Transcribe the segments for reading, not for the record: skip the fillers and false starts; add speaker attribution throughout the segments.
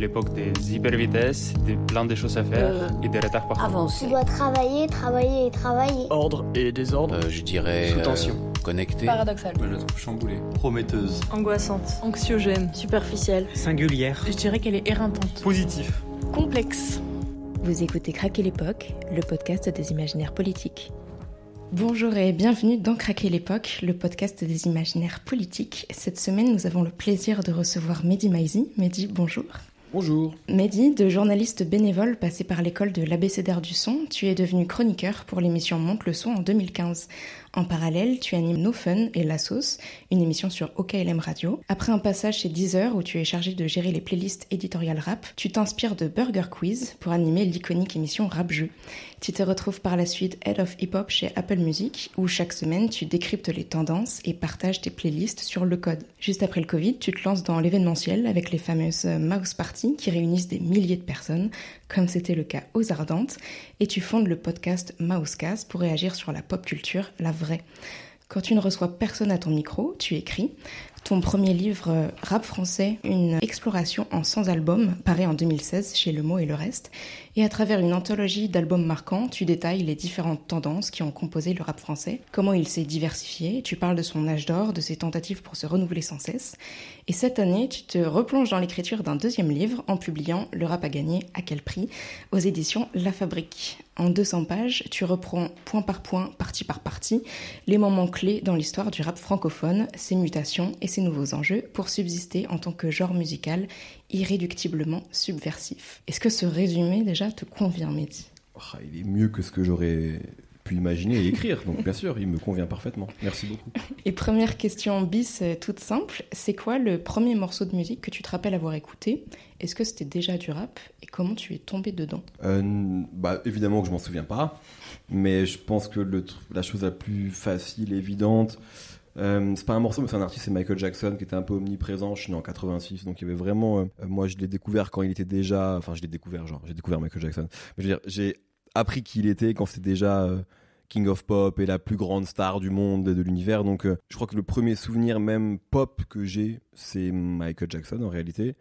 Speaker 1: l'époque des hypervitesses, de plein de choses à faire et des retards partout.
Speaker 2: Avancer. Tu dois travailler.
Speaker 3: Ordre et désordre.
Speaker 4: Je dirais...
Speaker 3: Sous tension.
Speaker 4: Connecté.
Speaker 5: Paradoxal.
Speaker 6: Je la trouve chamboulée.
Speaker 7: Prometteuse.
Speaker 5: Angoissante. Anxiogène. Superficielle.
Speaker 3: Singulière.
Speaker 5: Je dirais qu'elle est éreintante.
Speaker 6: Positif.
Speaker 5: Complexe.
Speaker 8: Vous écoutez Craquer l'époque, le podcast des imaginaires politiques. Bonjour et bienvenue dans Craquer l'époque, le podcast des imaginaires politiques. Cette semaine, nous avons le plaisir de recevoir Mehdi Maizi. Mehdi, bonjour.
Speaker 9: Bonjour.
Speaker 8: Mehdi, de journaliste bénévole passé par l'école de l'ABCDR du son, tu es devenu chroniqueur pour l'émission Monte le son en 2015. En parallèle, tu animes No Fun et La Sauce, une émission sur OKLM Radio. Après un passage chez Deezer où tu es chargé de gérer les playlists éditoriales rap, tu t'inspires de Burger Quiz pour animer l'iconique émission Rap Jeu. Tu te retrouves par la suite Head of Hip Hop chez Apple Music où chaque semaine tu décryptes les tendances et partages tes playlists sur le code. Juste après le Covid, tu te lances dans l'événementiel avec les fameuses Mouse Party qui réunissent des milliers de personnes, comme c'était le cas aux Ardentes, et tu fondes le podcast Mousecast pour réagir sur la pop culture, la vraie. Quand tu ne reçois personne à ton micro, tu écris. Ton premier livre, Rap français, une exploration en 100 albums, paraît en 2016 chez Le Mot et le Reste. Et à travers une anthologie d'albums marquants, tu détailles les différentes tendances qui ont composé le rap français, comment il s'est diversifié, tu parles de son âge d'or, de ses tentatives pour se renouveler sans cesse. Et cette année, tu te replonges dans l'écriture d'un deuxième livre en publiant Le rap à gagner, à quel prix, aux éditions La Fabrique. En 200 pages, tu reprends point par point, partie par partie, les moments clés dans l'histoire du rap francophone, ses mutations et ses nouveaux enjeux pour subsister en tant que genre musical irréductiblement subversif. Est-ce que ce résumé déjà te convient, Mehdi ?
Speaker 9: Il est mieux que ce que j'aurais pu imaginer et écrire, donc bien sûr, il me convient parfaitement. Merci beaucoup.
Speaker 8: Et première question bis, toute simple, c'est quoi le premier morceau de musique que tu te rappelles avoir écouté ? Est-ce que c'était déjà du rap et comment tu es tombé dedans ?
Speaker 9: Évidemment que je m'en souviens pas, mais je pense que la chose la plus facile, évidente, c'est pas un morceau mais c'est un artiste, c'est Michael Jackson qui était un peu omniprésent. Je suis né en 86, donc il y avait vraiment moi je l'ai découvert quand il était déjà, j'ai découvert Michael Jackson, mais je veux dire, j'ai appris qui il était quand c'était déjà King of Pop et la plus grande star du monde et de l'univers, donc je crois que le premier souvenir même pop que j'ai, c'est Michael Jackson en réalité.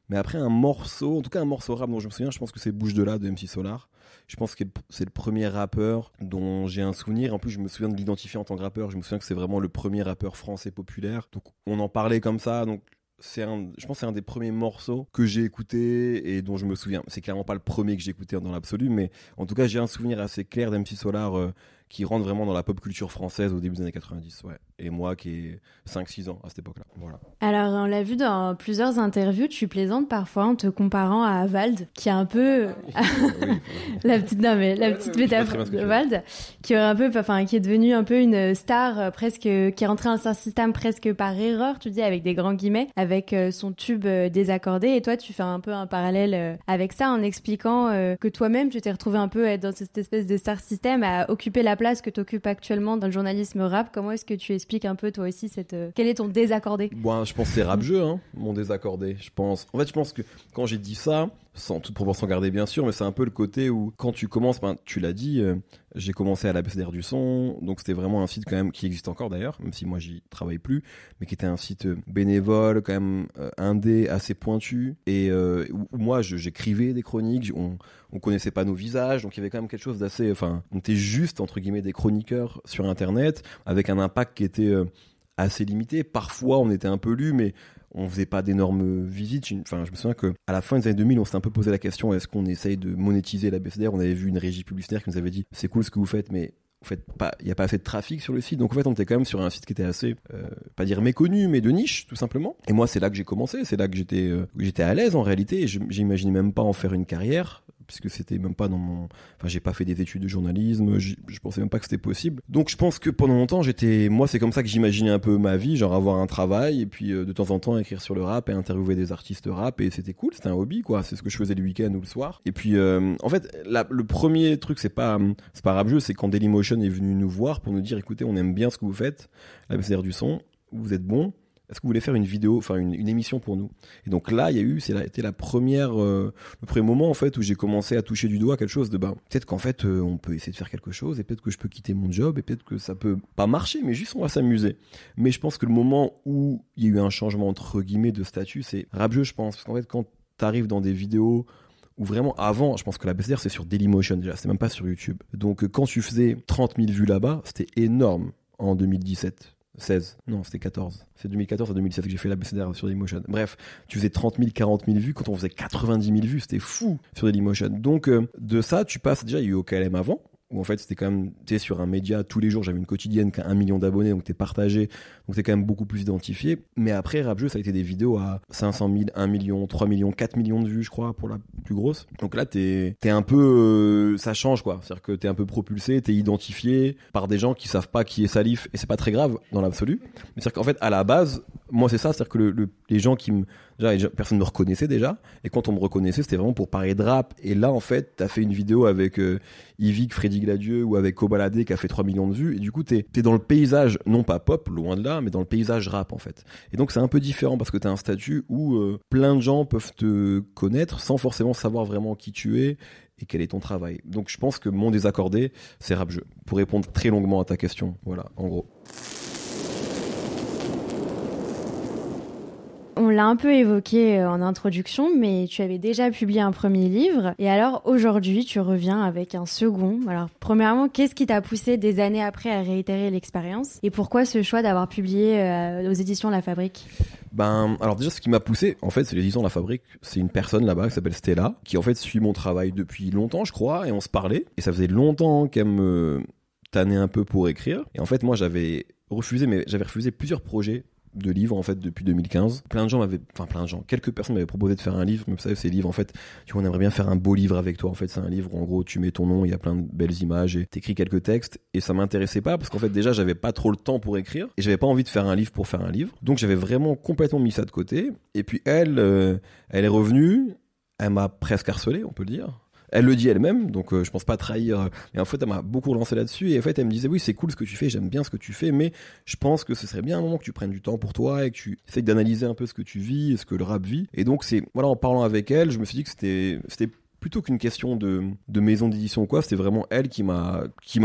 Speaker 9: Mais après un morceau rap dont je me souviens, je pense que c'est Bouge de là de MC Solar. Je pense que c'est le premier rappeur dont j'ai un souvenir. En plus, je me souviens de l'identifier en tant que rappeur. Je me souviens que c'est vraiment le premier rappeur français populaire. Donc, on en parlait comme ça. Donc, je pense que c'est un des premiers morceaux que j'ai écouté et dont je me souviens. C'est clairement pas le premier que j'ai écouté dans l'absolu, mais en tout cas, j'ai un souvenir assez clair d'MC Solar qui rentre vraiment dans la pop culture française au début des années 90. Ouais. Et moi qui ai 5-6 ans à cette époque-là. Voilà.
Speaker 10: Alors, on l'a vu dans plusieurs interviews, tu plaisantes parfois en te comparant à Vald, qui est un peu... la petite métaphore de Vald, qui est devenu un peu une star presque, qui est rentrée dans un système presque par erreur, tu dis, avec des grands guillemets, avec son tube désaccordé. Et toi, tu fais un peu un parallèle avec ça en expliquant que toi-même, tu t'es retrouvé un peu dans cette espèce de star system à occuper la place que tu occupes actuellement dans le journalisme rap. Comment est-ce que tu expliques un peu toi aussi quel est ton désaccordé ?
Speaker 9: Bon, je pense que c'est Rap Jeu, mon désaccordé. Je pense que quand j'ai dit ça, sans toute proportion gardée bien sûr, mais c'est un peu le côté où quand tu commences, tu l'as dit, j'ai commencé à l'ABCDR du son, donc c'était vraiment un site quand même qui existe encore d'ailleurs, même si moi j'y travaille plus, mais qui était un site bénévole, quand même indé, assez pointu, et où moi j'écrivais des chroniques, on connaissait pas nos visages, donc il y avait quand même quelque chose d'assez, on était juste entre guillemets des chroniqueurs sur internet, avec un impact qui était assez limité. Parfois on était un peu lus, mais on faisait pas d'énormes visites. Je me souviens qu'à la fin des années 2000, on s'était un peu posé la question, est-ce qu'on essaye de monétiser l'ABCDR ? On avait vu une régie publicitaire qui nous avait dit, c'est cool ce que vous faites, mais en fait, il n'y a pas assez de trafic sur le site. Donc en fait, on était quand même sur un site qui était assez, pas dire méconnu, mais de niche, tout simplement. Et moi, c'est là que j'ai commencé, c'est là que j'étais à l'aise en réalité, et j'imaginais même pas en faire une carrière, puisque c'était même pas j'ai pas fait des études de journalisme, je pensais même pas que c'était possible. Donc je pense que pendant longtemps, c'est comme ça que j'imaginais un peu ma vie, genre avoir un travail, et puis de temps en temps écrire sur le rap et interviewer des artistes rap, et c'était cool, c'était un hobby, quoi. C'est ce que je faisais le week-end ou le soir. Et puis, en fait, le premier truc, c'est pas Rap Jeu, c'est quand Dailymotion est venu nous voir pour nous dire, écoutez, on aime bien ce que vous faites, l'ABCDR du son, vous êtes bon. Est-ce que vous voulez faire une vidéo, une émission pour nous ? Et donc là, c'était le premier moment en fait où j'ai commencé à toucher du doigt quelque chose de peut-être qu'en fait on peut essayer de faire quelque chose et peut-être que je peux quitter mon job et peut-être que ça peut pas marcher, mais juste on va s'amuser. Mais je pense que le moment où il y a eu un changement entre guillemets de statut, c'est Rap Jeu, je pense, parce qu'en fait quand t'arrives dans des vidéos où vraiment, avant, je pense que la BCDR, c'est sur Dailymotion déjà, c'est même pas sur YouTube. Donc, quand tu faisais 30 000 vues là-bas, c'était énorme en 2017. 16, non, c'était 14. C'est 2014 à 2017 que j'ai fait la BCDR sur Dailymotion. Bref, tu faisais 30 000, 40 000 vues. Quand on faisait 90 000 vues, c'était fou sur Dailymotion. Donc, de ça, tu passes, déjà, il y a eu OKLM avant, où en fait, c'était quand même, tu sais, sur un média, tous les jours, j'avais une quotidienne qui a 1 million d'abonnés, donc t'es partagé, donc t'es quand même beaucoup plus identifié. Mais après, Rap Jeu, ça a été des vidéos à 500 000, 1 million, 3 millions, 4 millions de vues, je crois, pour la plus grosse. Donc là, t'es un peu, ça change, quoi. C'est-à-dire que t'es un peu propulsé, t'es identifié par des gens qui savent pas qui est Salif, et c'est pas très grave, dans l'absolu. Mais c'est-à-dire qu'en fait, à la base, moi, c'est ça, c'est-à-dire que les gens qui me, déjà, personne me reconnaissait déjà, et quand on me reconnaissait, c'était vraiment pour parler de rap. Et là, en fait, t'as fait une vidéo avec Yvick, Freddy Gladieux, ou avec Kobalade qui a fait 3 millions de vues, et du coup, t'es dans le paysage, non pas pop, loin de là, mais dans le paysage rap, en fait. Et donc, c'est un peu différent parce que t'as un statut où plein de gens peuvent te connaître sans forcément savoir vraiment qui tu es et quel est ton travail. Donc, je pense que mon désaccordé, c'est Rap Jeu. Pour répondre très longuement à ta question, voilà, en gros.
Speaker 10: On l'a un peu évoqué en introduction, mais tu avais déjà publié un premier livre. Et alors, aujourd'hui, tu reviens avec un second. Alors, premièrement, qu'est-ce qui t'a poussé des années après à réitérer l'expérience? Et pourquoi ce choix d'avoir publié aux éditions La Fabrique?
Speaker 9: Alors déjà, ce qui m'a poussé, en fait, c'est les éditions La Fabrique. C'est une personne là-bas qui s'appelle Stella, qui en fait suit mon travail depuis longtemps, je crois, et on se parlait. Et ça faisait longtemps qu'elle me tannait un peu pour écrire. Et en fait, moi, j'avais refusé plusieurs projets de livres en fait depuis 2015. Quelques personnes m'avaient proposé de faire un livre, mais vous savez, ces livres en fait, on aimerait bien faire un beau livre avec toi. En fait, c'est un livre où en gros tu mets ton nom, il y a plein de belles images et t'écris quelques textes, et ça m'intéressait pas parce qu'en fait déjà j'avais pas trop le temps pour écrire et j'avais pas envie de faire un livre pour faire un livre. Donc j'avais vraiment complètement mis ça de côté. Et puis elle est revenue, elle m'a presque harcelé, on peut le dire. Elle le dit elle-même, donc je pense pas trahir. Et en fait, elle m'a beaucoup relancé là-dessus. Et en fait, elle me disait, oui, c'est cool ce que tu fais, j'aime bien ce que tu fais, mais je pense que ce serait bien un moment que tu prennes du temps pour toi et que tu essayes d'analyser un peu ce que tu vis et ce que le rap vit. Et donc, en parlant avec elle, je me suis dit que c'était plutôt qu'une question de maison d'édition ou quoi, c'était vraiment elle qui m'a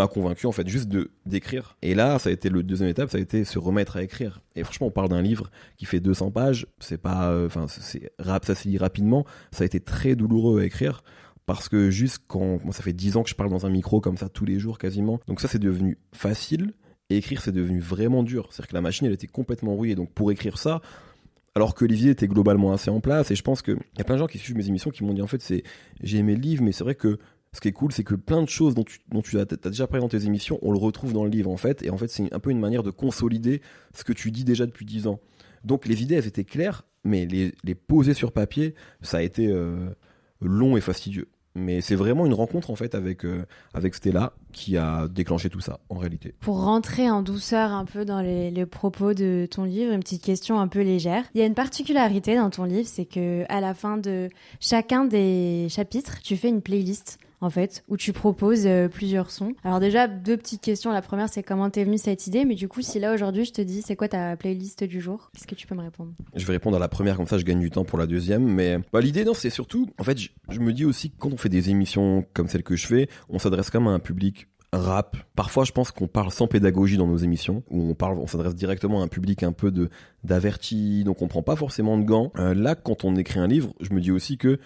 Speaker 9: convaincu, en fait, juste d'écrire. Et là, ça a été le deuxième étape, ça a été se remettre à écrire. Et franchement, on parle d'un livre qui fait 200 pages, c'est pas, ça se lit rapidement, ça a été très douloureux à écrire. Parce que moi ça fait 10 ans que je parle dans un micro comme ça tous les jours quasiment. Donc ça c'est devenu facile, et écrire c'est devenu vraiment dur. C'est-à-dire que la machine elle était complètement rouillée. Donc pour écrire ça, alors que Olivier était globalement assez en place, et je pense qu'il y a plein de gens qui suivent mes émissions qui m'ont dit en fait j'ai aimé le livre, mais c'est vrai que ce qui est cool c'est que plein de choses dont tu as déjà parlé dans tes émissions, on le retrouve dans le livre en fait. Et en fait c'est un peu une manière de consolider ce que tu dis déjà depuis 10 ans. Donc les idées elles étaient claires, mais les poser sur papier ça a été long et fastidieux. Mais c'est vraiment une rencontre en fait avec Stella qui a déclenché tout ça en réalité.
Speaker 10: Pour rentrer en douceur un peu dans les propos de ton livre, une petite question un peu légère. Il y a une particularité dans ton livre, c'est que à la fin de chacun des chapitres, tu fais une playlist en fait, où tu proposes plusieurs sons. Alors déjà, 2 petites questions. La première, c'est comment t'es venue cette idée, mais du coup, si là aujourd'hui je te dis c'est quoi ta playlist du jour, qu'est-ce que tu peux me répondre?
Speaker 9: Je vais répondre à la première, comme ça je gagne du temps pour la deuxième, mais l'idée, non, c'est surtout, en fait, je me dis aussi que quand on fait des émissions comme celle que je fais, on s'adresse quand même à un public rap. Parfois, je pense qu'on parle sans pédagogie dans nos émissions, où on s'adresse directement à un public un peu d'averti, donc on prend pas forcément de gants. Là, quand on écrit un livre, je me dis aussi que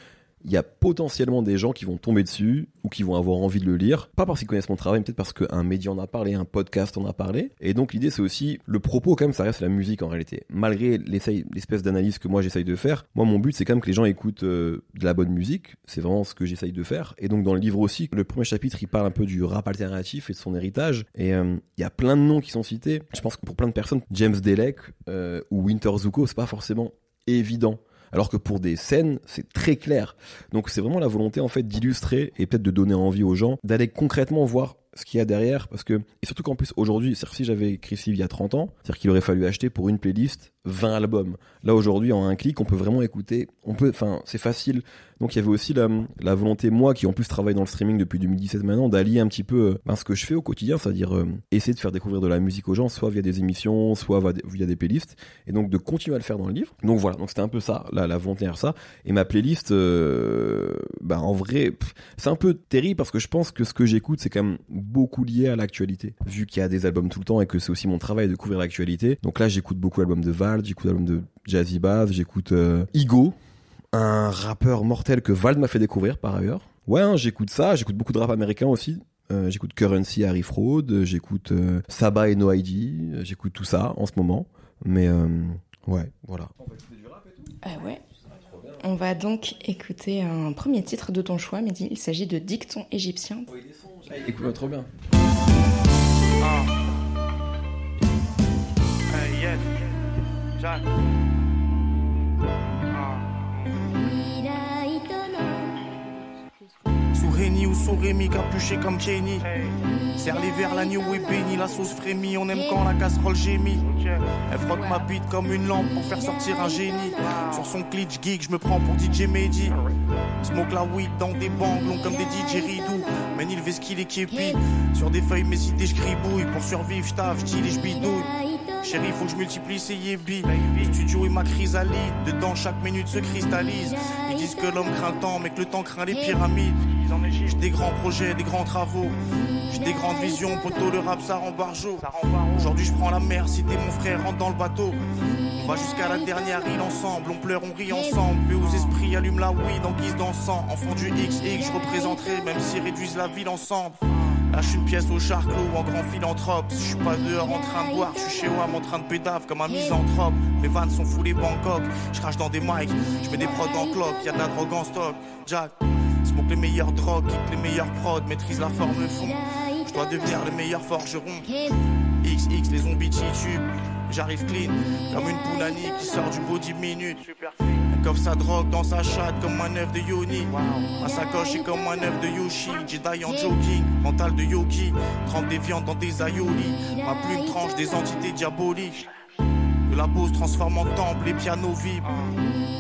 Speaker 9: il y a potentiellement des gens qui vont tomber dessus ou qui vont avoir envie de le lire, pas parce qu'ils connaissent mon travail, mais peut-être parce qu'un média en a parlé, un podcast en a parlé. Et donc l'idée c'est aussi, le propos quand même ça reste la musique en réalité. Malgré l'espèce d'analyse que moi j'essaye de faire, moi mon but c'est quand même que les gens écoutent de la bonne musique, c'est vraiment ce que j'essaye de faire. Et donc dans le livre aussi, le premier chapitre il parle un peu du rap alternatif et de son héritage, et il y a plein de noms qui sont cités. Je pense que pour plein de personnes, James Delec ou Winter Zuko, c'est pas forcément évident. Alors que pour des scènes, c'est très clair. Donc c'est vraiment la volonté en fait d'illustrer et peut-être de donner envie aux gens d'aller concrètement voir ce qu'il y a derrière, parce que, et surtout qu'en plus aujourd'hui, si j'avais écrit ce livre il y a 30 ans, c'est-à-dire qu'il aurait fallu acheter pour une playlist 20 albums. Là aujourd'hui, en un clic, on peut vraiment écouter, c'est facile. Donc il y avait aussi la volonté, moi qui en plus travaille dans le streaming depuis 2017 maintenant, d'allier un petit peu ce que je fais au quotidien, c'est-à-dire essayer de faire découvrir de la musique aux gens, soit via des émissions, soit via des playlists, et donc de continuer à le faire dans le livre. Donc voilà, donc c'était un peu ça, la volonté derrière ça. Et ma playlist, en vrai, c'est un peu terrible parce que je pense que ce que j'écoute, c'est quand même beaucoup lié à l'actualité, vu qu'il y a des albums tout le temps et que c'est aussi mon travail de couvrir l'actualité. Donc là, j'écoute beaucoup d'albums de Vald, j'écoute d'albums de Jazzy Bass, j'écoute Igo, Un rappeur mortel que Vald m'a fait découvrir par ailleurs. Ouais, hein, j'écoute ça, j'écoute beaucoup de rap américain aussi. J'écoute Currency, Harry Fraud, j'écoute Saba et No ID, j'écoute tout ça en ce moment. Mais ouais, voilà. On va écouter du rap et tout ?
Speaker 8: Ouais. On va donc écouter un premier titre de ton choix, Mehdi. Il s'agit de Dicton égyptien.
Speaker 9: Écoute-moi trop bien.
Speaker 2: Yes. Jack. Souréni ou Sourémi, capuché comme Kenny. Serre les verres, l'agneau est béni, la sauce frémit. On aime quand la casserole gémit. Elle frotte ma bite comme une lampe pour faire sortir un génie. Sur son glitch geek, je me prends pour DJ Mehdi. Smoke la weed dans des bangs longs comme des DJ Ridou. Mène il vesquille et képi. Sur des feuilles, mes idées, je gribouille. Pour survivre, je taffe, je et je bidouille. Chérie, faut que je multiplie ces yébis. Le studio est ma chrysalide. Dedans, chaque minute se cristallise. Ils disent que l'homme craint le temps, mais que le temps craint les pyramides. J'ai des grands projets, des grands travaux. J'ai des grandes visions, poteau, le rap, ça rend barjo. Aujourd'hui, je prends la mer, si t'es mon frère, rentre dans le bateau. On va jusqu'à la dernière île ensemble. On pleure, on rit ensemble. Paix aux esprits, allume la weed en guise d'encens. Enfant du XX, je représenterai, même s'ils réduisent la ville ensemble. Lâche une pièce au charclos en grand philanthrope. Si je suis pas dehors en train de boire, je suis chez WAM en train de pédave comme un misanthrope. Mes vannes sont foulées Bangkok, je crache dans des mics, je mets des prods en cloque, y'a de la drogue en stock. Jack, smoke les meilleures drogues, kick les meilleurs prods, maîtrise la forme, le fond. Je dois devenir le meilleur forgeron. XX, les zombies titubes, j'arrive clean, comme une Pounani qui sort du body minute. Elle coffre sa drogue dans sa chatte comme un œuf de Yoni. Ma sacoche est comme un œuf de Yoshi. Jedi en jogging, mental de yogi. Trempe des viandes dans des aïolis. Ma plume tranche des entités diaboliques. De la pose transforme en temple, les pianos vibrent.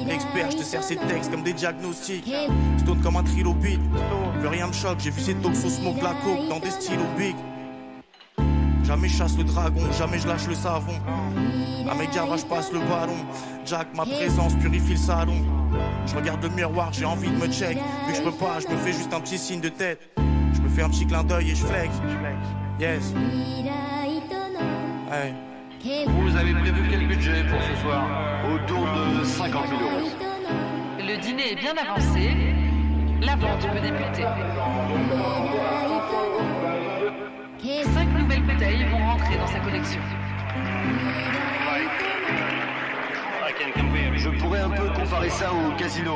Speaker 2: L'expert, je te sers ces textes comme des diagnostics. Stone comme un trilobite. Plus rien me choque, j'ai vu ces toxos smoke la coke dans des stylos big. Jamais je chasse le dragon, jamais je lâche le savon. À mes gars, je passe le ballon. Jack, ma présence purifie le salon. Je regarde le miroir, j'ai envie de me check. Vu que je peux pas, je me fais juste un petit signe de tête. Je me fais un petit clin d'œil et je flex. Yes. Hey.
Speaker 4: Vous avez prévu quel budget pour ce soir? Autour de 50 000 euros.
Speaker 6: Le dîner est bien avancé. La vente peut débuter. 5 nouvelles bouteilles vont rentrer dans sa collection.
Speaker 4: Je pourrais un peu comparer ça au casino.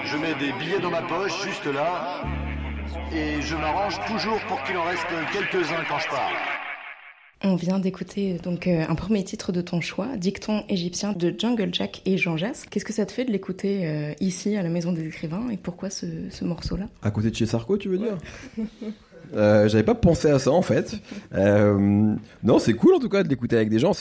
Speaker 4: Je mets des billets dans ma poche, juste là, et je m'arrange toujours pour qu'il en reste quelques-uns quand je pars.
Speaker 8: On vient d'écouter donc un premier titre de ton choix, Dicton égyptien de Jungle Jack et Jean Jass. Qu'est-ce que ça te fait de l'écouter ici à la Maison des Écrivains et pourquoi ce morceau-là?
Speaker 9: À côté de chez Sarko, tu veux dire? J'avais pas pensé à ça en fait. Non, c'est cool en tout cas de l'écouter avec des gens.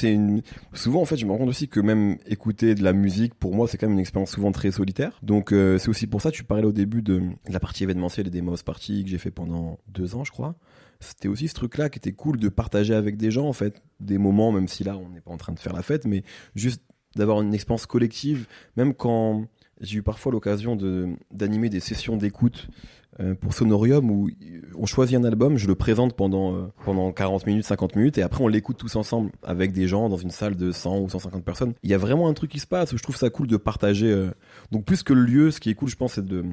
Speaker 9: Souvent en fait, je me rends compte aussi que même écouter de la musique, pour moi, c'est quand même une expérience souvent très solitaire. Donc c'est aussi pour ça, tu parlais au début de la partie événementielle et des mouse parties que j'ai fait pendant 2 ans, je crois. C'était aussi ce truc-là qui était cool de partager avec des gens en fait, des moments, même si là on n'est pas en train de faire la fête, mais juste d'avoir une expérience collective, même quand j'ai eu parfois l'occasion d'animer des sessions d'écoute pour Sonorium où on choisit un album, je le présente pendant 40 minutes, 50 minutes et après on l'écoute tous ensemble avec des gens dans une salle de 100 ou 150 personnes. Il y a vraiment un truc qui se passe où je trouve ça cool de partager. Donc plus que le lieu, ce qui est cool je pense c'est de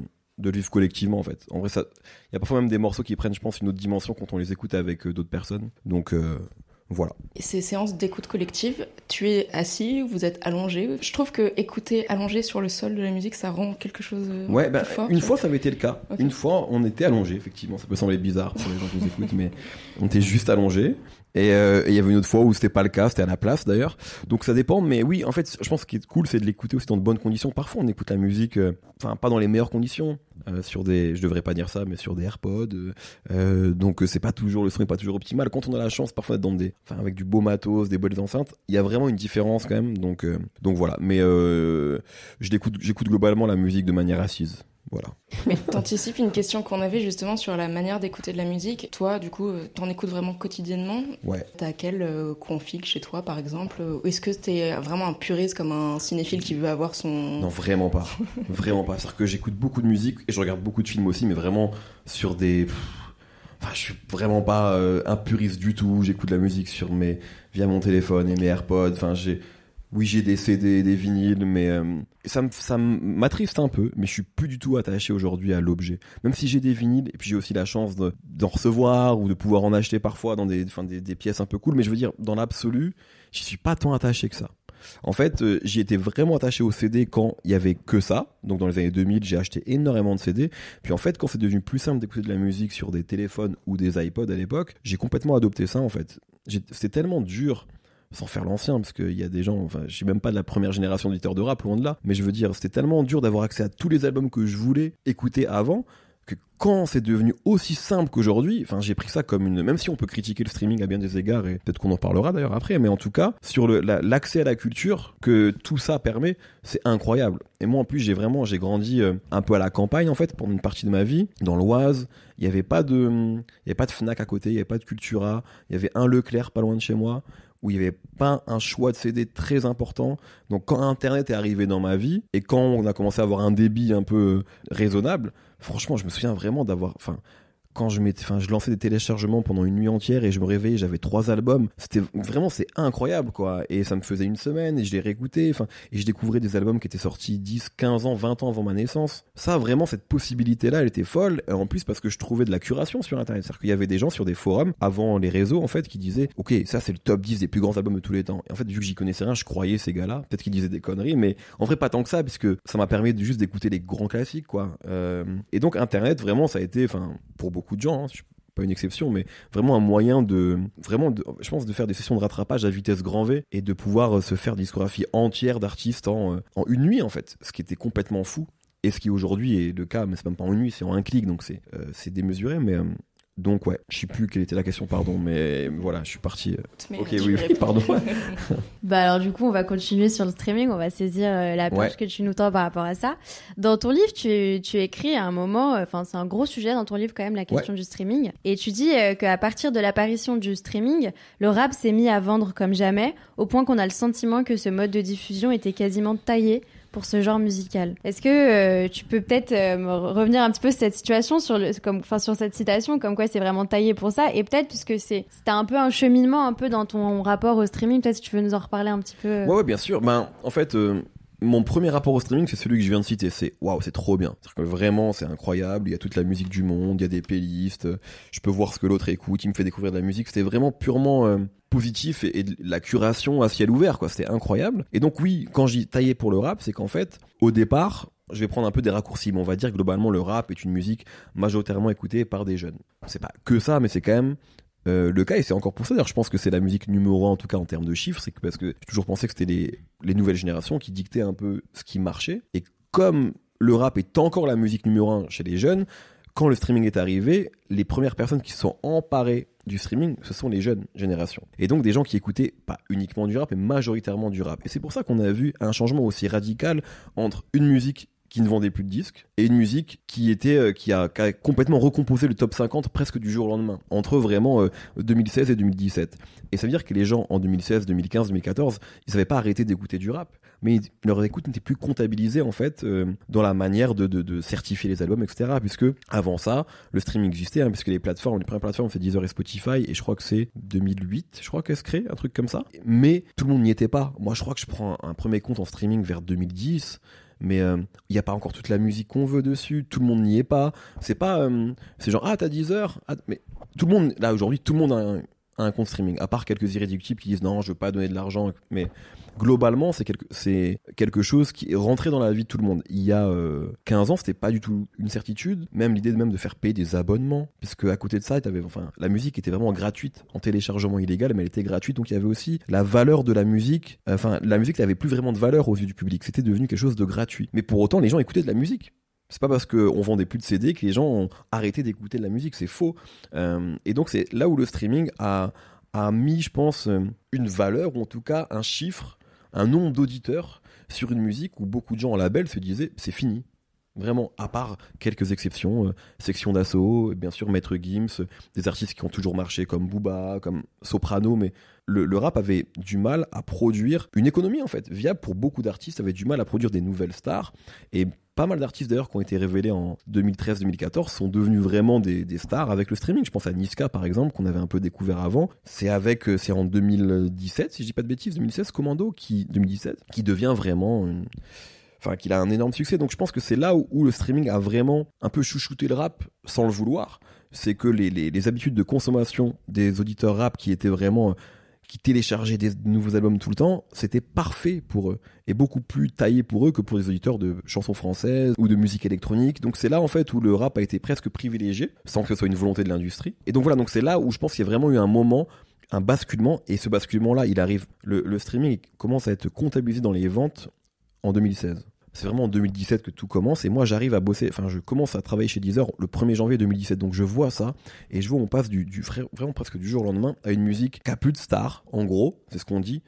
Speaker 9: le vivre collectivement en fait. En vrai il y a parfois même des morceaux qui prennent je pense une autre dimension quand on les écoute avec d'autres personnes. Donc voilà.
Speaker 8: Et ces séances d'écoute collective, tu es assis ou vous êtes allongé? Je trouve que écouter allongé sur le sol de la musique, ça rend quelque chose
Speaker 9: ouais,
Speaker 8: plus fort.
Speaker 9: Une fois, ça avait été le cas.
Speaker 8: Okay.
Speaker 9: Une fois, on était allongé, effectivement. Ça peut sembler bizarre pour les gens qui nous écoutent, mais on était juste allongé. Et il y avait une autre fois où c'était pas le cas, c'était à la place d'ailleurs. Donc ça dépend, mais oui, en fait, je pense que ce qui est cool, c'est de l'écouter aussi dans de bonnes conditions. Parfois, on écoute la musique, pas dans les meilleures conditions, sur je devrais pas dire ça, mais sur des AirPods. Donc c'est pas toujours, le son est pas toujours optimal. Quand on a la chance, parfois d'être avec du beau matos, des bonnes enceintes, il y a vraiment une différence quand même. Donc voilà. Mais j'écoute globalement la musique de manière assise. Voilà.
Speaker 8: Mais t'anticipes une question qu'on avait justement sur la manière d'écouter de la musique. Toi, du coup, t'en écoutes vraiment quotidiennement?
Speaker 9: Ouais.
Speaker 8: T'as quel config chez toi, par exemple? Est-ce que t'es vraiment un puriste comme un cinéphile qui veut avoir son...
Speaker 9: Non, vraiment pas. Vraiment pas. C'est-à-dire que j'écoute beaucoup de musique et je regarde beaucoup de films aussi, mais vraiment sur des... je suis vraiment pas un puriste du tout. J'écoute de la musique via mon téléphone et mes AirPods. Oui, j'ai des CD, des vinyles, mais ça m'attriste un peu, mais je suis plus du tout attaché aujourd'hui à l'objet. Même si j'ai des vinyles, et puis j'ai aussi la chance d'en recevoir ou de pouvoir en acheter parfois dans des pièces un peu cool, mais je veux dire, dans l'absolu, j'y suis pas tant attaché que ça. En fait, j'y étais vraiment attaché au CD quand il y avait que ça. Donc dans les années 2000, j'ai acheté énormément de CD. Puis en fait, quand c'est devenu plus simple d'écouter de la musique sur des téléphones ou des iPods à l'époque, j'ai complètement adopté ça en fait. C'était tellement dur, sans faire l'ancien, parce qu'il y a des gens, enfin, je suis même pas de la première génération d'éditeurs de rap, loin de là, mais je veux dire, c'était tellement dur d'avoir accès à tous les albums que je voulais écouter avant, que quand c'est devenu aussi simple qu'aujourd'hui, enfin, j'ai pris ça comme même si on peut critiquer le streaming à bien des égards, et peut-être qu'on en parlera d'ailleurs après, mais en tout cas, sur l'accès à la culture que tout ça permet, c'est incroyable. Et moi, en plus, j'ai grandi un peu à la campagne, en fait, pendant une partie de ma vie, dans l'Oise. Il y avait pas de Fnac à côté, il y avait pas de Cultura, il y avait un Leclerc pas loin de chez moi, où il n'y avait pas un choix de CD très important. Donc quand Internet est arrivé dans ma vie, et quand on a commencé à avoir un débit un peu raisonnable, franchement, je me souviens vraiment d'avoir... Quand je lançais des téléchargements pendant une nuit entière et je me réveillais, j'avais 3 albums. C'était vraiment, c'est incroyable, quoi. Et ça me faisait une semaine et je les réécoutais. Et je découvrais des albums qui étaient sortis 10, 15 ans, 20 ans avant ma naissance. Ça, vraiment, cette possibilité-là, elle était folle. Et en plus, parce que je trouvais de la curation sur Internet. C'est-à-dire qu'il y avait des gens sur des forums, avant les réseaux, en fait, qui disaient, OK, ça, c'est le top 10 des plus grands albums de tous les temps. Et en fait, vu que j'y connaissais rien, je croyais ces gars-là. Peut-être qu'ils disaient des conneries, mais en vrai, pas tant que ça, puisque ça m'a permis juste d'écouter les grands classiques, quoi. Et donc, Internet, vraiment, ça a été, pour beaucoup de gens, je suis pas une exception, mais vraiment un moyen je pense, de faire des sessions de rattrapage à vitesse grand V et de pouvoir se faire des discographies entières d'artistes en une nuit, en fait, ce qui était complètement fou. Et ce qui aujourd'hui est le cas, mais c'est même pas en une nuit, c'est en un clic, donc c'est démesuré, mais... Donc ouais, je sais plus quelle était la question, pardon, mais voilà, je suis parti. Ok, oui, pardon.
Speaker 10: Alors du coup, on va continuer sur le streaming, on va saisir la perche que tu nous tends par rapport à ça. Dans ton livre, tu écris à un moment, c'est un gros sujet dans ton livre quand même, la question du streaming, et tu dis qu'à partir de l'apparition du streaming, le rap s'est mis à vendre comme jamais, au point qu'on a le sentiment que ce mode de diffusion était quasiment taillé pour ce genre musical. Est-ce que tu peux peut-être revenir un petit peu sur cette situation, sur cette citation, comme quoi c'est vraiment taillé pour ça, et peut-être, puisque c'était un peu un cheminement un peu dans ton rapport au streaming, peut-être si tu veux nous en reparler un petit peu.
Speaker 9: Ouais, bien sûr. En fait, mon premier rapport au streaming, c'est celui que je viens de citer. C'est waouh, c'est trop bien. C'est-à-dire que vraiment, c'est incroyable. Il y a toute la musique du monde, il y a des playlists. Je peux voir ce que l'autre écoute. Il me fait découvrir de la musique. C'était vraiment purement positif et de la curation à ciel ouvert, quoi. C'était incroyable. Et donc oui, quand j'y taillais pour le rap, c'est qu'en fait, au départ, je vais prendre un peu des raccourcis, mais on va dire que globalement, le rap est une musique majoritairement écoutée par des jeunes. C'est pas que ça, mais c'est quand même le cas, et c'est encore pour ça. D'ailleurs, je pense que c'est la musique numéro 1, en tout cas en termes de chiffres, c'est que parce que j'ai toujours pensé que c'était les nouvelles générations qui dictaient un peu ce qui marchait. Et comme le rap est encore la musique numéro 1 chez les jeunes, quand le streaming est arrivé, les premières personnes qui se sont emparées du streaming, ce sont les jeunes générations. Et donc des gens qui écoutaient pas uniquement du rap, mais majoritairement du rap. Et c'est pour ça qu'on a vu un changement aussi radical entre une musique qui ne vendait plus de disques, et une musique qui a complètement recomposé le top 50 presque du jour au lendemain, entre vraiment 2016 et 2017. Et ça veut dire que les gens en 2016, 2015, 2014, ils n'avaient pas arrêté d'écouter du rap, mais leur écoute n'était plus comptabilisée en fait dans la manière de certifier les albums, etc. Puisque avant ça, le streaming existait, puisque les premières plateformes c'est Deezer et Spotify, et je crois que c'est 2008, je crois qu'elles se créent, un truc comme ça. Mais tout le monde n'y était pas. Moi, je crois que je prends un premier compte en streaming vers 2010. Mais il n'y a pas encore toute la musique qu'on veut dessus, tout le monde n'y est pas. C'est pas, c'est genre t'as Deezer, mais tout le monde là aujourd'hui, tout le monde a un compte streaming, à part quelques irréductibles qui disent non, je veux pas donner de l'argent, mais globalement c'est quelque chose qui est rentré dans la vie de tout le monde. Il y a 15 ans, c'était pas du tout une certitude, même l'idée de faire payer des abonnements, puisque à côté de ça, la musique était vraiment gratuite, en téléchargement illégal, mais elle était gratuite, donc il y avait aussi la valeur de la musique. La musique n'avait plus vraiment de valeur aux yeux du public, c'était devenu quelque chose de gratuit. Mais pour autant, les gens écoutaient de la musique. C'est pas parce qu'on vendait plus de CD que les gens ont arrêté d'écouter de la musique, c'est faux. Et donc c'est là où le streaming a mis, je pense, une valeur, ou en tout cas un chiffre, un nombre d'auditeurs sur une musique où beaucoup de gens en label se disaient c'est fini. Vraiment, à part quelques exceptions, Section d'Assaut, bien sûr Maître Gims, des artistes qui ont toujours marché comme Booba, comme Soprano, mais le rap avait du mal à produire une économie en fait viable pour beaucoup d'artistes, avait du mal à produire des nouvelles stars, et pas mal d'artistes d'ailleurs qui ont été révélés en 2013-2014 sont devenus vraiment des stars avec le streaming. Je pense à Niska par exemple, qu'on avait un peu découvert avant. C'est en 2017, si je dis pas de bêtises, 2016, Commando, 2017, qui devient vraiment qu'il a un énorme succès. Donc je pense que c'est là où le streaming a vraiment un peu chouchouté le rap sans le vouloir. C'est que les habitudes de consommation des auditeurs rap qui étaient vraiment... qui téléchargeaient des nouveaux albums tout le temps, c'était parfait pour eux, et beaucoup plus taillé pour eux que pour les auditeurs de chansons françaises ou de musique électronique. Donc c'est là en fait où le rap a été presque privilégié, sans que ce soit une volonté de l'industrie. Et donc voilà, donc c'est là où je pense qu'il y a vraiment eu un moment, un basculement, et ce basculement-là, il arrive, le streaming commence à être comptabilisé dans les ventes en 2016. C'est vraiment en 2017 que tout commence, et moi j'arrive à bosser, je commence à travailler chez Deezer le 1er janvier 2017, donc je vois ça, et je vois on passe vraiment presque du jour au lendemain à une musique qui a plus de stars, en gros, c'est ce qu'on dit,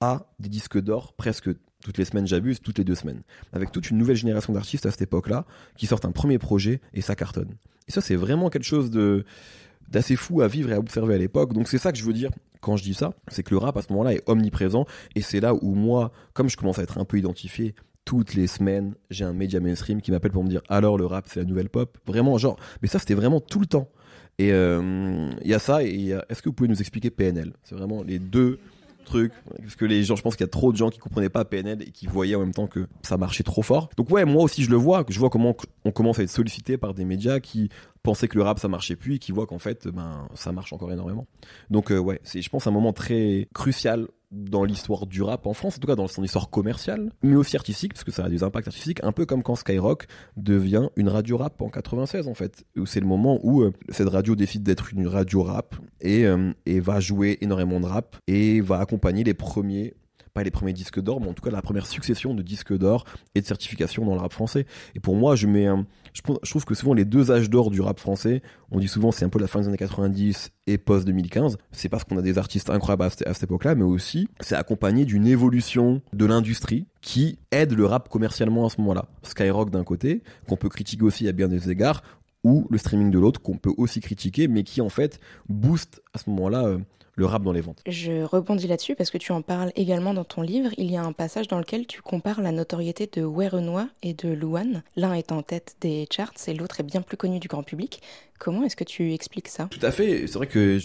Speaker 9: à des disques d'or presque toutes les semaines, j'abuse, toutes les 2 semaines, avec toute une nouvelle génération d'artistes à cette époque-là, qui sortent un premier projet, et ça cartonne. Et ça c'est vraiment quelque chose d'assez fou à vivre et à observer à l'époque, donc c'est ça que je veux dire quand je dis ça, c'est que le rap à ce moment-là est omniprésent, et c'est là où moi, comme je commence à être un peu identifié, toutes les semaines, j'ai un média mainstream qui m'appelle pour me dire alors le rap c'est la nouvelle pop, vraiment genre, mais ça c'était vraiment tout le temps. Et il y a ça, et est-ce que vous pouvez nous expliquer PNL? C'est vraiment les deux trucs, parce que les gens, je pense qu'il y a trop de gens qui comprenaient pas PNL et qui voyaient en même temps que ça marchait trop fort. Donc ouais, moi aussi je vois comment on commence à être sollicité par des médias qui pensaient que le rap ça marchait plus et qui voient qu'en fait ça marche encore énormément. Donc ouais, c'est je pense un moment très crucial dans l'histoire du rap en France, en tout cas dans son histoire commerciale, mais aussi artistique, parce que ça a des impacts artistiques, un peu comme quand Skyrock devient une radio rap en 96 en fait, où c'est le moment où cette radio décide d'être une radio rap et va jouer énormément de rap et va accompagner pas les premiers disques d'or, mais en tout cas la première succession de disques d'or et de certifications dans le rap français. Et pour moi, je trouve que souvent les 2 âges d'or du rap français, on dit souvent c'est un peu la fin des années 90 et post-2015, c'est parce qu'on a des artistes incroyables à cette époque-là, mais aussi c'est accompagné d'une évolution de l'industrie qui aide le rap commercialement à ce moment-là. Skyrock d'un côté, qu'on peut critiquer aussi à bien des égards, ou le streaming de l'autre, qu'on peut aussi critiquer, mais qui en fait booste à ce moment-là le rap dans les ventes.
Speaker 8: Je rebondis là-dessus parce que tu en parles également dans ton livre. Il y a un passage dans lequel tu compares la notoriété de Werenoi et de Louane. L'un est en tête des charts et l'autre est bien plus connu du grand public. Comment est-ce que tu expliques ça?
Speaker 9: Tout à fait, c'est vrai que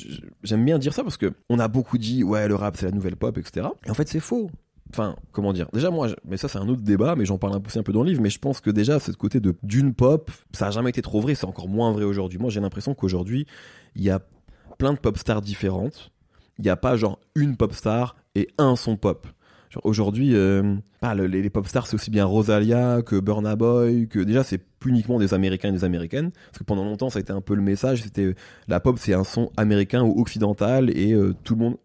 Speaker 9: j'aime bien dire ça parce que on a beaucoup dit ouais le rap c'est la nouvelle pop, etc. Et en fait c'est faux. Enfin, comment dire? Déjà, moi, mais ça, c'est un autre débat, mais j'en parle un peu dans le livre, mais je pense que déjà, ce côté d'une pop, ça a jamais été trop vrai, c'est encore moins vrai aujourd'hui. Moi, j'ai l'impression qu'aujourd'hui, il y a plein de pop stars différentes. Il n'y a pas genre une pop star et un son pop. Genre aujourd'hui, les pop stars, c'est aussi bien Rosalia que Burna Boy, que déjà, c'est plus uniquement des Américains et des Américaines. Parce que pendant longtemps, ça a été un peu le message, c'était la pop, c'est un son américain ou occidental et tout le monde.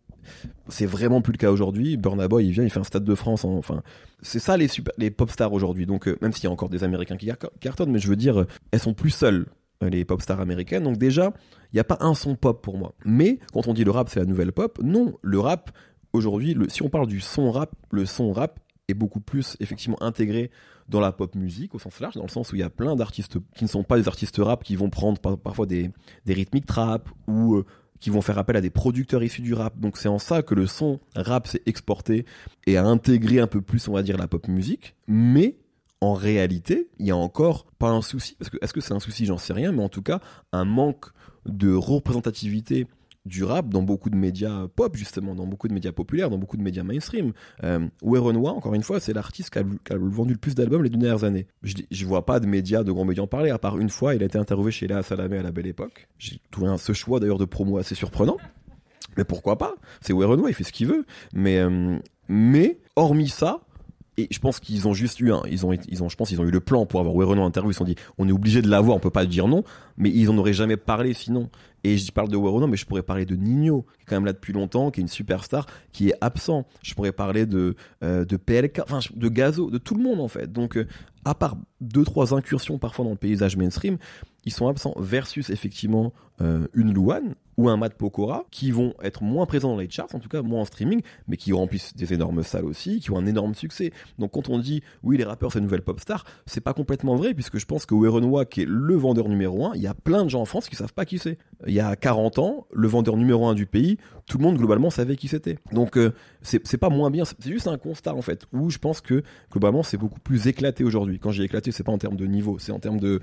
Speaker 9: C'est vraiment plus le cas aujourd'hui. Burna Boy, il vient, il fait un Stade de France. Enfin, c'est ça les pop stars aujourd'hui. Donc, même s'il y a encore des Américains qui cartonnent, mais je veux dire, elles sont plus seules, les pop stars américaines. Donc déjà, il n'y a pas un son pop pour moi. Mais quand on dit le rap, c'est la nouvelle pop, non. Le rap, aujourd'hui, si on parle du son rap, le son rap est beaucoup plus effectivement intégré dans la pop musique au sens large, dans le sens où il y a plein d'artistes qui ne sont pas des artistes rap, qui vont prendre parfois des rythmiques trap ou qui vont faire appel à des producteurs issus du rap. Donc c'est en ça que le son rap s'est exporté et a intégré un peu plus, on va dire, la pop musique. Mais en réalité, il y a encore pas un souci, parce que est-ce que c'est un souci, j'en sais rien, mais en tout cas, un manque de représentativité du rap dans beaucoup de médias pop, justement, dans beaucoup de médias populaires, dans beaucoup de médias mainstream. Werenoi, encore une fois, c'est l'artiste qui a vendu le plus d'albums les 2 dernières années. Je vois pas de grands médias en parler, à part une fois, il a été interviewé chez Léa Salamé à la Belle Époque. J'ai trouvé ce choix d'ailleurs de promo assez surprenant. Mais pourquoi pas? C'est Werenoi, il fait ce qu'il veut. Mais hormis ça, et je pense qu'ils ont juste eu je pense qu'ils ont eu le plan pour avoir Werenoi en interview. Ils se sont dit, on est obligé de l'avoir, on peut pas dire non, mais ils en auraient jamais parlé sinon. Et je parle de Werenoi, mais je pourrais parler de Ninho, qui est quand même là depuis longtemps, qui est une superstar, qui est absent. Je pourrais parler de PLK, enfin de Gazo, de tout le monde en fait. Donc, à part 2-3 incursions parfois dans le paysage mainstream, ils sont absents. Versus effectivement une Louane ou un Matt Pokora qui vont être moins présents dans les charts, en tout cas moins en streaming, mais qui remplissent des énormes salles aussi, qui ont un énorme succès. Donc quand on dit oui les rappeurs c'est une nouvelle pop star, c'est pas complètement vrai, puisque je pense que Werenoi, qui est le vendeur numéro 1, il y a plein de gens en France qui savent pas qui c'est. Il y a 40 ans, le vendeur numéro 1 du pays, tout le monde globalement savait qui c'était. Donc c'est pas moins bien, c'est juste un constat en fait, où je pense que globalement c'est beaucoup plus éclaté aujourd'hui. Quand j'ai éclaté, c'est pas en termes de niveau, c'est en termes de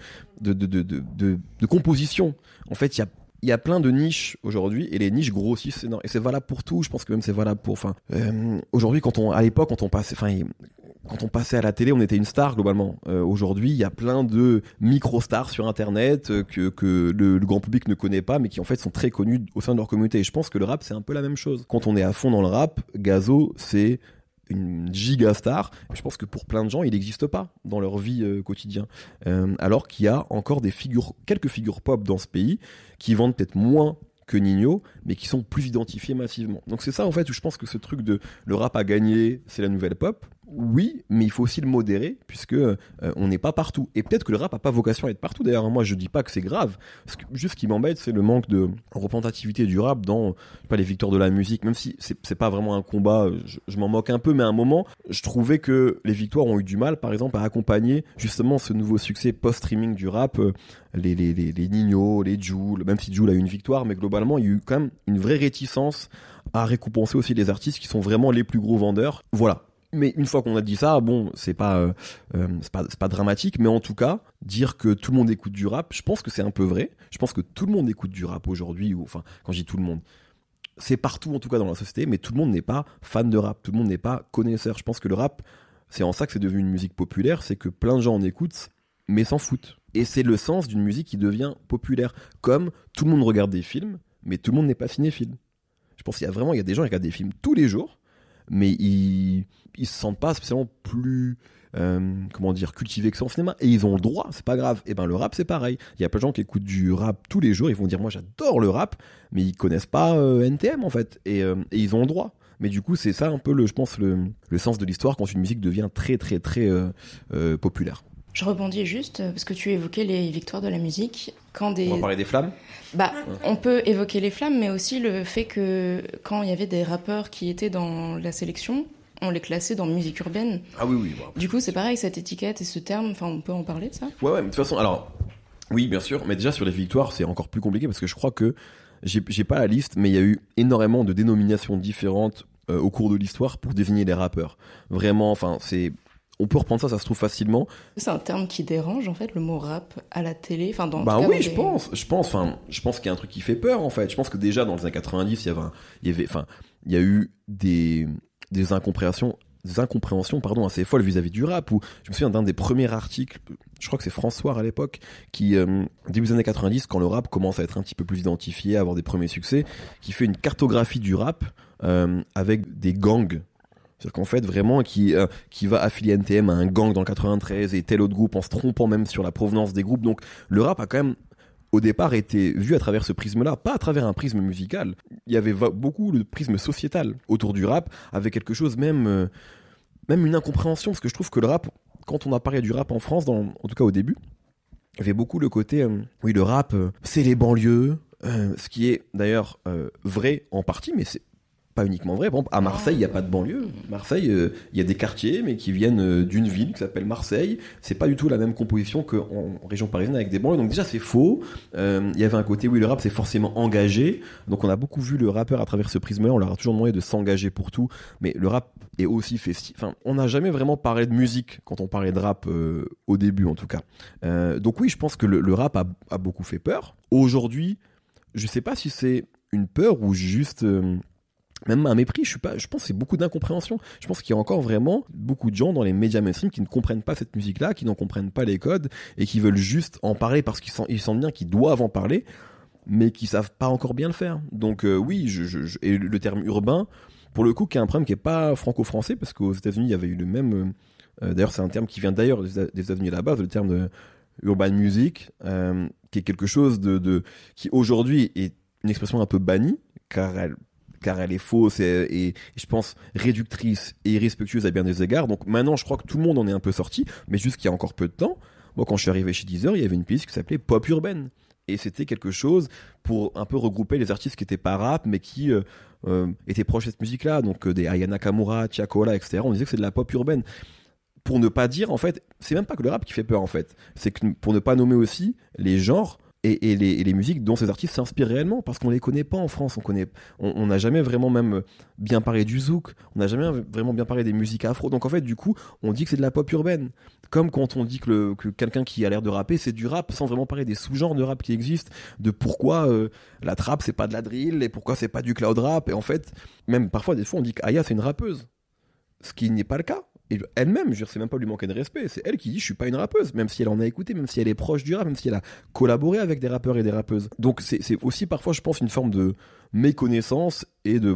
Speaker 9: composition. En fait, il y a plein de niches aujourd'hui, et les niches grossissent énormément. Et c'est valable pour tout. Je pense que même c'est valable pour. Aujourd'hui, à l'époque, quand on passait à la télé, on était une star globalement. Aujourd'hui, il y a plein de micro-stars sur Internet que le grand public ne connaît pas, mais qui en fait sont très connus au sein de leur communauté. Et je pense que le rap, c'est un peu la même chose. Quand on est à fond dans le rap, Gazo, c'est une giga star. Je pense que pour plein de gens, il n'existe pas dans leur vie quotidienne. Alors qu'il y a encore quelques figures pop dans ce pays qui vendent peut-être moins que Ninho, mais qui sont plus identifiés massivement. Donc c'est ça en fait où je pense que ce truc de le rap a gagné, c'est la nouvelle pop. Oui, mais il faut aussi le modérer, puisque on n'est pas partout. Et peut-être que le rap a pas vocation à être partout. D'ailleurs, moi, je dis pas que c'est grave. Juste ce qui m'embête, c'est le manque de représentativité du rap dans les victoires de la musique. Même si c'est pas vraiment un combat, je m'en moque un peu, mais à un moment, je trouvais que les victoires ont eu du mal, par exemple, à accompagner justement ce nouveau succès post-streaming du rap. Les Ninho, les Jul, même si Jul a eu une victoire, mais globalement, il y a eu quand même une vraie réticence à récompenser aussi les artistes qui sont vraiment les plus gros vendeurs. Voilà. Mais une fois qu'on a dit ça, bon, c'est pas dramatique, mais en tout cas, dire que tout le monde écoute du rap, je pense que c'est un peu vrai. Je pense que tout le monde écoute du rap aujourd'hui, ou enfin, quand je dis tout le monde, c'est partout en tout cas dans la société, mais tout le monde n'est pas fan de rap, tout le monde n'est pas connaisseur. Je pense que le rap, c'est en ça que c'est devenu une musique populaire, c'est que plein de gens en écoutent, mais s'en foutent. Et c'est le sens d'une musique qui devient populaire. Comme tout le monde regarde des films, mais tout le monde n'est pas cinéphile. Je pense qu'il y a des gens qui regardent des films tous les jours, mais ils se sentent pas spécialement plus cultivés que ça en cinéma, et ils ont le droit, c'est pas grave. Et ben le rap c'est pareil, il y a plein de gens qui écoutent du rap tous les jours, ils vont dire moi j'adore le rap, mais ils connaissent pas NTM en fait, et ils ont le droit. Mais du coup c'est ça un peu le sens de l'histoire quand une musique devient très très très populaire.
Speaker 8: Je rebondis juste parce que tu évoquais les victoires de la musique. On
Speaker 9: va parler des flammes.
Speaker 8: On peut évoquer les flammes, mais aussi le fait que quand il y avait des rappeurs qui étaient dans la sélection, on les classait dans musique urbaine.
Speaker 9: Ah oui.
Speaker 8: Du coup, c'est pareil, cette étiquette et ce terme, on peut en parler de ça ?
Speaker 9: Ouais, mais de toute façon, alors, oui, bien sûr, mais déjà sur les victoires, c'est encore plus compliqué parce que je crois que, j'ai pas la liste, mais il y a eu énormément de dénominations différentes au cours de l'histoire pour désigner les rappeurs. Vraiment, on peut reprendre ça se trouve facilement.
Speaker 8: C'est un terme qui dérange, en fait, le mot rap à la télé. Je
Speaker 9: pense qu'il y a un truc qui fait peur, en fait. Je pense que déjà, dans les années 90, il y a eu des incompréhensions assez folles vis-à-vis du rap, où je me souviens d'un des premiers articles, je crois que c'est François à l'époque, qui, début des années 90, quand le rap commence à être un petit peu plus identifié, à avoir des premiers succès, qui fait une cartographie du rap, avec des gangs. C'est-à-dire qu'en fait, vraiment, qui va affilier NTM à un gang dans le 93 et tel autre groupe en se trompant même sur la provenance des groupes. Donc, le rap a quand même, au départ, été vu à travers ce prisme-là, pas à travers un prisme musical. Il y avait beaucoup le prisme sociétal autour du rap, avec quelque chose même une incompréhension, parce que je trouve que le rap, quand on a parlé du rap en France, en tout cas au début, il y avait beaucoup le côté, le rap, c'est les banlieues, ce qui est d'ailleurs vrai en partie, mais c'est pas uniquement vrai. Par exemple, à Marseille, il n'y a pas de banlieue. Marseille, il y a des quartiers, mais qui viennent d'une ville qui s'appelle Marseille. C'est pas du tout la même composition qu'en région parisienne avec des banlieues. Donc déjà, c'est faux. Il y avait un côté, le rap, c'est forcément engagé. Donc on a beaucoup vu le rappeur à travers ce prisme-là. On leur a toujours demandé de s'engager pour tout. Mais le rap est aussi festif. Enfin, on n'a jamais vraiment parlé de musique quand on parlait de rap, au début, en tout cas. Donc oui, je pense que le rap a beaucoup fait peur. Aujourd'hui, je sais pas si c'est une peur ou juste... même un mépris, je pense que c'est beaucoup d'incompréhension. Je pense qu'il y a encore vraiment beaucoup de gens dans les médias mainstream qui ne comprennent pas cette musique-là, qui n'en comprennent pas les codes et qui veulent juste en parler parce qu'ils sentent bien qu'ils doivent en parler, mais qui savent pas encore bien le faire. Donc oui, et le terme urbain, pour le coup, qui est un problème qui est pas franco-français, parce qu'aux États-Unis, il y avait eu le même. D'ailleurs, c'est un terme qui vient d'ailleurs des États-Unis à la base, le terme de urban music, qui est quelque chose qui aujourd'hui est une expression un peu bannie, car elle est fausse et je pense réductrice et irrespectueuse à bien des égards. Donc maintenant, je crois que tout le monde en est un peu sorti, mais juste qu'il y a encore peu de temps, moi quand je suis arrivé chez Deezer, il y avait une playlist qui s'appelait Pop Urbaine. Et c'était quelque chose pour un peu regrouper les artistes qui étaient pas rap, mais qui étaient proches de cette musique-là. Donc des Aya Nakamura, Tiakola, etc. On disait que c'est de la pop urbaine. Pour ne pas dire, en fait, c'est même pas que le rap qui fait peur, en fait. C'est que pour ne pas nommer aussi les genres et les musiques dont ces artistes s'inspirent réellement, parce qu'on les connaît pas en France. On n'a jamais vraiment même bien parlé du zouk, on n'a jamais vraiment bien parlé des musiques afro. Donc en fait, du coup, on dit que c'est de la pop urbaine. Comme quand on dit que quelqu'un qui a l'air de rapper, c'est du rap, sans vraiment parler des sous-genres de rap qui existent, de pourquoi la trap c'est pas de la drill et pourquoi c'est pas du cloud rap. Et en fait, même parfois, des fois, on dit qu'Aya c'est une rappeuse, ce qui n'est pas le cas. Et elle-même, c'est même pas lui manquer de respect, c'est elle qui dit je suis pas une rappeuse, même si elle en a écouté, même si elle est proche du rap, même si elle a collaboré avec des rappeurs et des rappeuses. Donc c'est aussi parfois, je pense, une forme de méconnaissance et de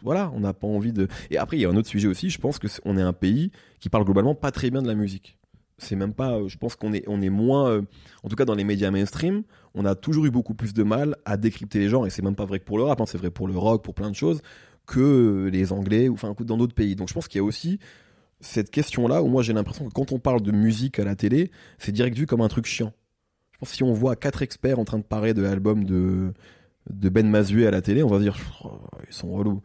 Speaker 9: voilà, on n'a pas envie de... Et après, il y a un autre sujet aussi, je pense qu'on est un pays qui parle globalement pas très bien de la musique. C'est même pas... Je pense qu'on est moins... en tout cas, dans les médias mainstream, on a toujours eu beaucoup plus de mal à décrypter les genres, et c'est même pas vrai que pour le rap, c'est vrai pour le rock, pour plein de choses, que les Anglais, ou enfin dans d'autres pays. Donc je pense qu'il y a aussi cette question-là, où moi j'ai l'impression que quand on parle de musique à la télé, c'est direct vu comme un truc chiant. Je pense que si on voit 4 experts en train de parler de l'album de Ben Mazué à la télé, on va se dire ils sont relous.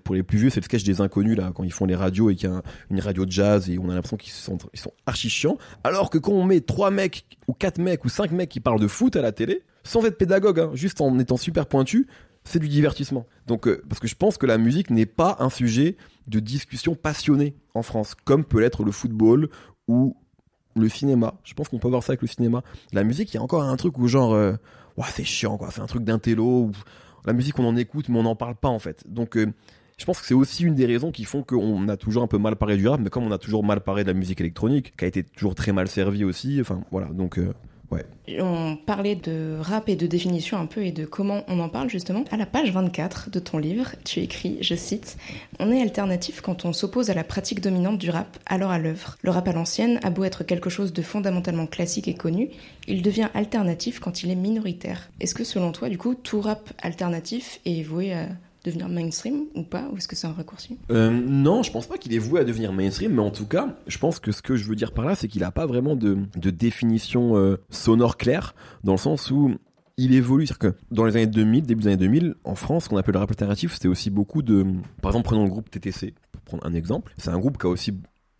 Speaker 9: Pour les plus vieux, c'est le sketch des inconnus là, quand ils font les radios et qu'il y a une radio de jazz et on a l'impression qu'ils sont archi chiants. Alors que quand on met 3 mecs ou 4 mecs ou 5 mecs qui parlent de foot à la télé, sans être pédagogue, hein, juste en étant super pointu, c'est du divertissement. Donc parce que je pense que la musique n'est pas un sujet de discussion passionnée en France, comme peut l'être le football ou le cinéma. Je pense qu'on peut voir ça avec le cinéma. La musique, il y a encore un truc où genre c'est chiant quoi, c'est un truc d'intello. La musique on en écoute mais on n'en parle pas en fait. Donc je pense que c'est aussi une des raisons qui font qu'on a toujours un peu mal parlé du rap, mais comme on a toujours mal parlé de la musique électronique, qui a été toujours très mal servie aussi, enfin voilà, donc ouais.
Speaker 8: On parlait de rap et de définition un peu et de comment on en parle justement. À la page 24 de ton livre, tu écris, je cite, « On est alternatif quand on s'oppose à la pratique dominante du rap, alors à l'œuvre. Le rap à l'ancienne a beau être quelque chose de fondamentalement classique et connu, il devient alternatif quand il est minoritaire. » Est-ce que selon toi, du coup, tout rap alternatif est voué à devenir mainstream ou pas, ou est-ce que c'est un raccourci ?
Speaker 9: Non, je pense pas qu'il est voué à devenir mainstream, mais en tout cas, je pense que ce que je veux dire par là, c'est qu'il a pas vraiment de définition sonore claire, dans le sens où il évolue. C'est-à-dire que dans les années 2000, début des années 2000, en France, ce qu'on appelle le rap alternatif, c'était aussi beaucoup de... Par exemple, prenons le groupe TTC, pour prendre un exemple. C'est un groupe qui a aussi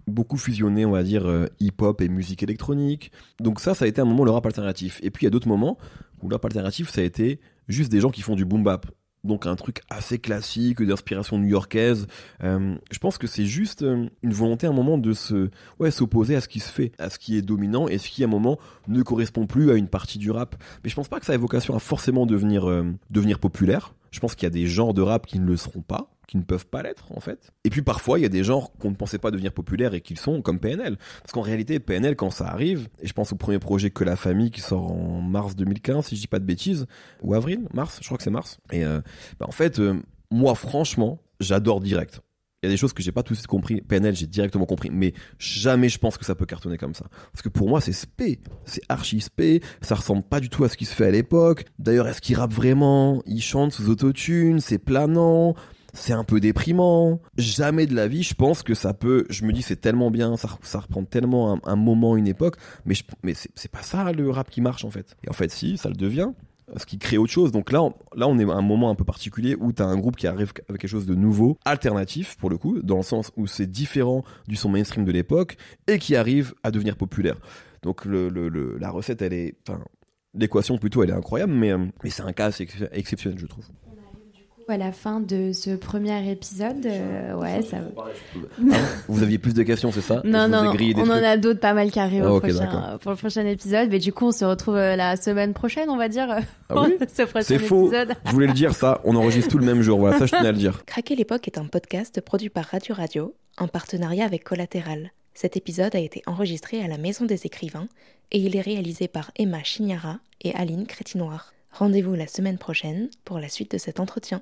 Speaker 9: beaucoup fusionné, on va dire, hip-hop et musique électronique. Donc ça a été un moment le rap alternatif. Et puis il y a d'autres moments où le rap alternatif, ça a été juste des gens qui font du boom-bap. Donc un truc assez classique, d'inspiration new-yorkaise. Je pense que c'est juste une volonté à un moment de s'opposer à ce qui se fait, à ce qui est dominant et ce qui à un moment ne correspond plus à une partie du rap. Mais je pense pas que ça ait vocation à forcément devenir populaire. Je pense qu'il y a des genres de rap qui ne le seront pas, qui ne peuvent pas l'être en fait. Et puis parfois il y a des genres qu'on ne pensait pas devenir populaires et qu'ils sont, comme PNL. Parce qu'en réalité PNL, quand ça arrive, et je pense au premier projet Que la famille qui sort en mars 2015 si je dis pas de bêtises, ou avril, mars, je crois que c'est mars. Et en fait moi franchement j'adore direct. Il y a des choses que j'ai pas tout de suite compris. PNL, j'ai directement compris. Mais jamais je pense que ça peut cartonner comme ça. Parce que pour moi, c'est spé. C'est archi spé. Ça ressemble pas du tout à ce qui se fait à l'époque. D'ailleurs, est-ce qu'il rappe vraiment ? Il chante sous autotune. C'est planant. C'est un peu déprimant. Jamais de la vie, je pense que ça peut... Je me dis, c'est tellement bien. Ça reprend tellement un moment, une époque. Mais c'est pas ça le rap qui marche, en fait. Et en fait, si, ça le devient. Ce qui crée autre chose. Donc là, on est à un moment un peu particulier où t'as un groupe qui arrive avec quelque chose de nouveau, alternatif pour le coup, dans le sens où c'est différent du son mainstream de l'époque et qui arrive à devenir populaire. Donc la recette, elle est, enfin, l'équation plutôt, elle est incroyable, mais c'est un cas assez exceptionnel, je trouve.
Speaker 10: À la fin de ce premier épisode, ça...
Speaker 9: Vous aviez plus de questions, c'est ça ?
Speaker 10: Non, on en a d'autres pas mal qui arrivent pour le prochain épisode. Mais du coup, on se retrouve la semaine prochaine, on va dire, pour ce prochain
Speaker 9: c'est faux.
Speaker 10: épisode.
Speaker 9: Je voulais le dire, ça, on enregistre tout le même jour. Voilà, ça, je tenais à le dire.
Speaker 8: Craquer l'époque est un podcast produit par Radio Radio, en partenariat avec Collatéral. Cet épisode a été enregistré à la Maison des Écrivains et il est réalisé par Emma Chignara et Aline Crétinoir. Rendez-vous la semaine prochaine pour la suite de cet entretien.